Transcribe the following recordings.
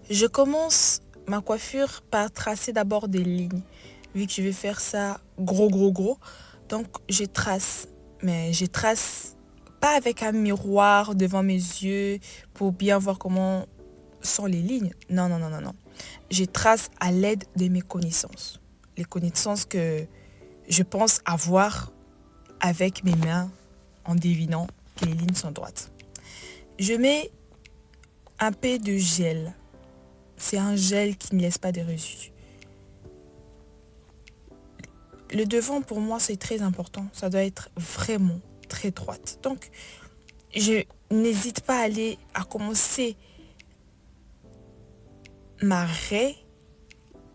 Je commence ma coiffure par tracer d'abord des lignes. Vu que je vais faire ça gros. Donc, je trace. Mais je trace pas avec un miroir devant mes yeux pour bien voir comment sont les lignes. Non. Je trace à l'aide de mes connaissances. Les connaissances que je pense avoir avec mes mains en devinant que les lignes sont droites. Je mets un peu de gel. C'est un gel qui ne laisse pas de résidus. Le devant, pour moi, c'est très important. Ça doit être vraiment très droite. Donc, je n'hésite pas à commencer ma raie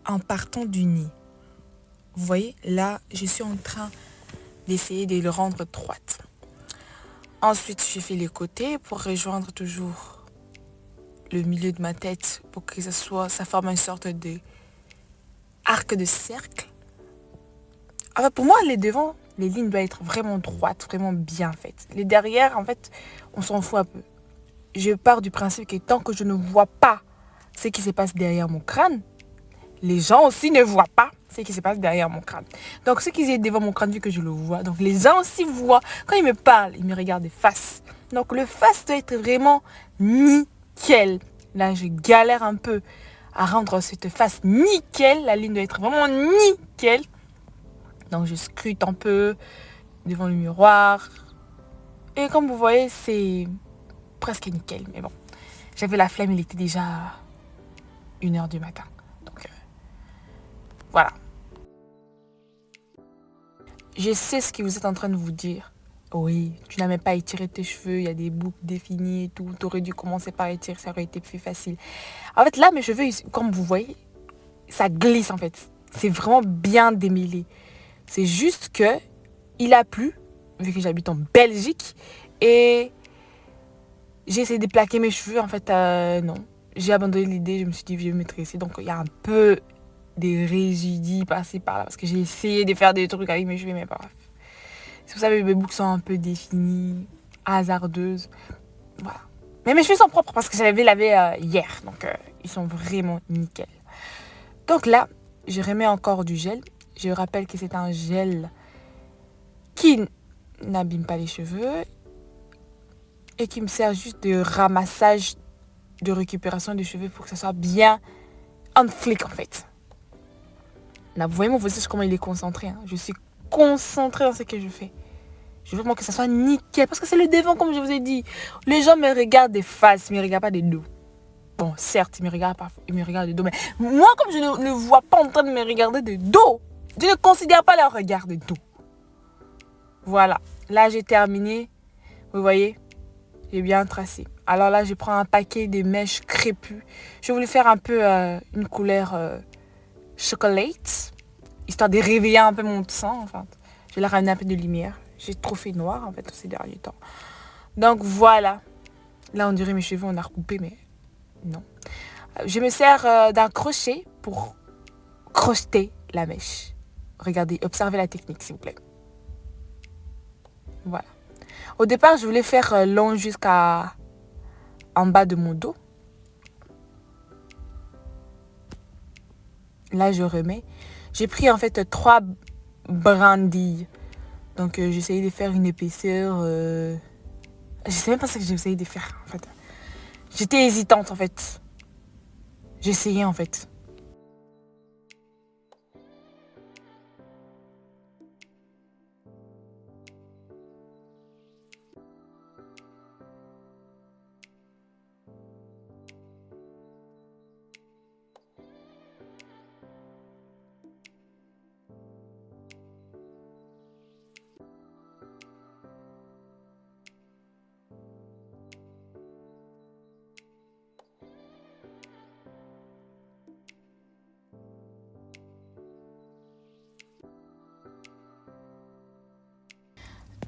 en partant du nez. Vous voyez, là, je suis en train d'essayer de le rendre droite. Ensuite, je fais les côtés pour rejoindre toujours le milieu de ma tête pour que ça forme une sorte de arc de cercle. Alors pour moi, les devants, les lignes doivent être vraiment droites, vraiment bien faites. Les derrière, en fait, on s'en fout un peu. Je pars du principe que tant que je ne vois pas ce qui se passe derrière mon crâne, les gens aussi ne voient pas ce qui se passe derrière mon crâne. Donc, ce qui est devant mon crâne, vu que je le vois, donc les gens aussi voient. Quand ils me parlent, ils me regardent de face. Donc, le face doit être vraiment nickel. Là, je galère un peu à rendre cette face nickel. La ligne doit être vraiment nickel. Donc, je scrute un peu devant le miroir. Et comme vous voyez, c'est presque nickel. Mais bon, j'avais la flemme, il était déjà 1h du matin. Donc, voilà. Je sais ce que vous êtes en train de vous dire. Oui, tu n'as même pas étiré tes cheveux, il y a des boucles définies et tout. Tu aurais dû commencer par étirer, ça aurait été plus facile. En fait, là, mes cheveux, comme vous voyez, ça glisse en fait. C'est vraiment bien démêlé. C'est juste que il a plu, vu que j'habite en Belgique. Et j'ai essayé de plaquer mes cheveux. En fait, non. J'ai abandonné l'idée, je me suis dit, je vais me tresser. Donc, il y a un peu des résidus passés par là. Parce que j'ai essayé de faire des trucs avec mes cheveux, mais bref. Si vous savez, mes boucles sont un peu définies, hasardeuses. Voilà. Mais mes cheveux sont propres parce que j'avais lavé hier. Donc, ils sont vraiment nickel. Donc là, je remets encore du gel. Je rappelle que c'est un gel qui n'abîme pas les cheveux et qui me sert juste de ramassage, de récupération des cheveux pour que ça soit bien on flic en fait. Là, vous voyez mon visage comment il est concentré. Hein. Je suis concentrée dans ce que je fais. Je veux vraiment que ça soit nickel. Parce que c'est le devant, comme je vous ai dit. Les gens me regardent des faces, ils ne me regardent pas des dos. Bon, certes, ils me regardent des dos. Mais moi, comme je ne vois pas en train de me regarder de dos, je ne considère pas leur regard de dos. Voilà. Là, j'ai terminé. Vous voyez, j'ai bien tracé. Alors là, je prends un paquet de mèches crépues. Je voulais faire un peu une couleur chocolate, histoire de réveiller un peu mon sang. Enfin, je vais la ramener un peu de lumière. J'ai trop fait noir, en fait, ces derniers temps. Donc, voilà. Là, on dirait mes cheveux, on a recoupé, mais non. Je me sers d'un crochet pour crocheter la mèche. Regardez, observez la technique, s'il vous plaît. Voilà. Au départ, je voulais faire long jusqu'à en bas de mon dos. Là, je remets. J'ai pris en fait 3 brindilles. Donc, j'essayais de faire une épaisseur. Je sais même pas ce que j'essayais de faire en fait. J'étais hésitante en fait. J'essayais en fait.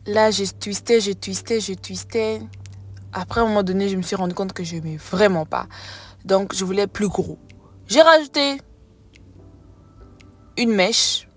Là, j'ai twisté. Après, à un moment donné, je me suis rendu compte que je n'aimais vraiment pas. Donc, je voulais plus gros. J'ai rajouté une mèche.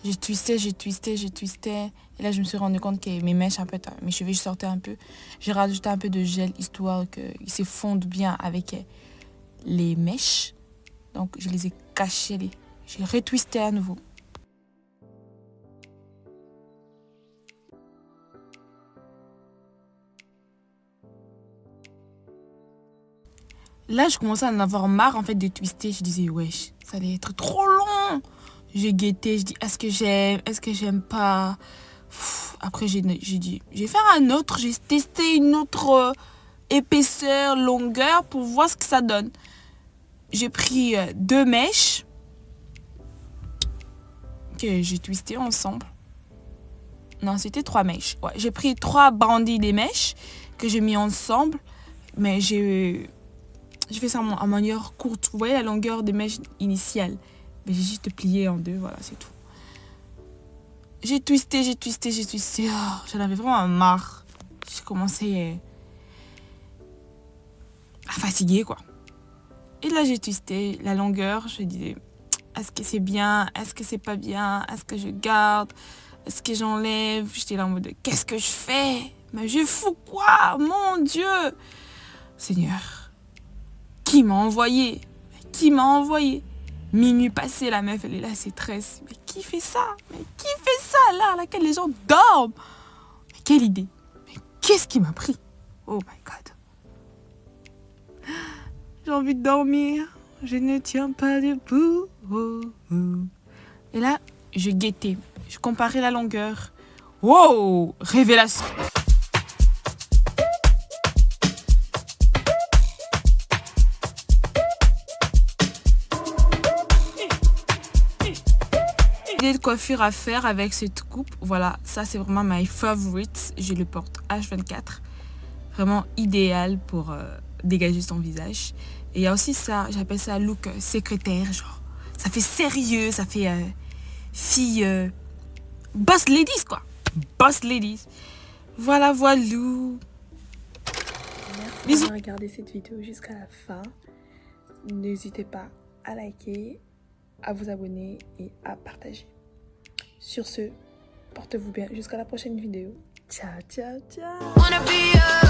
J'ai twisté. Et là, je me suis rendu compte que mes mèches, mes cheveux sortaient un peu. J'ai rajouté un peu de gel histoire qu'ils se fondent bien avec les mèches. Donc, je les ai cachés. J'ai retwisté à nouveau. Là, je commençais à en avoir marre, en fait, de twister. Je disais, wesh, ça allait être trop long. J'ai guetté, je dis, est-ce que j'aime pas. Après, j'ai dit, je vais faire un autre. J'ai testé une autre épaisseur, longueur pour voir ce que ça donne. J'ai pris 2 mèches que j'ai twisté ensemble. Non, c'était 3 mèches. Ouais, j'ai pris 3 bandits des mèches que j'ai mis ensemble. Mais j'ai fait ça en manière courte. Vous voyez la longueur des mèches initiales. Mais j'ai juste plié en 2, voilà, c'est tout. J'ai twisté. Oh, j'en avais vraiment marre. J'ai commencé à fatiguer, quoi. Et là, j'ai twisté la longueur. Je disais, est-ce que c'est bien? Est-ce que c'est pas bien? Est-ce que je garde? Est-ce que j'enlève? J'étais là en mode, qu'est-ce que je fais? Mais je fous quoi? Mon Dieu! Seigneur, qui m'a envoyé? Minuit passé, la meuf, elle est là, c'est 13. Mais qui fait ça? Là, à laquelle les gens dorment? Mais quelle idée? Mais qu'est-ce qui m'a pris? Oh my God. J'ai envie de dormir. Je ne tiens pas debout. Et là, je guettais. Je comparais la longueur. Wow! Révélation! Idée de coiffure à faire avec cette coupe. Voilà, ça c'est vraiment my favorite. Je le porte H24. Vraiment idéal pour dégager son visage. Et il y a aussi ça, j'appelle ça look secrétaire, genre. Ça fait sérieux, ça fait fille boss ladies, quoi. Boss ladies. Voilà, voilou. Merci d'avoir regardé cette vidéo jusqu'à la fin. N'hésitez pas à liker, à vous abonner et à partager. Sur ce, portez-vous bien jusqu'à la prochaine vidéo. Ciao, ciao, ciao.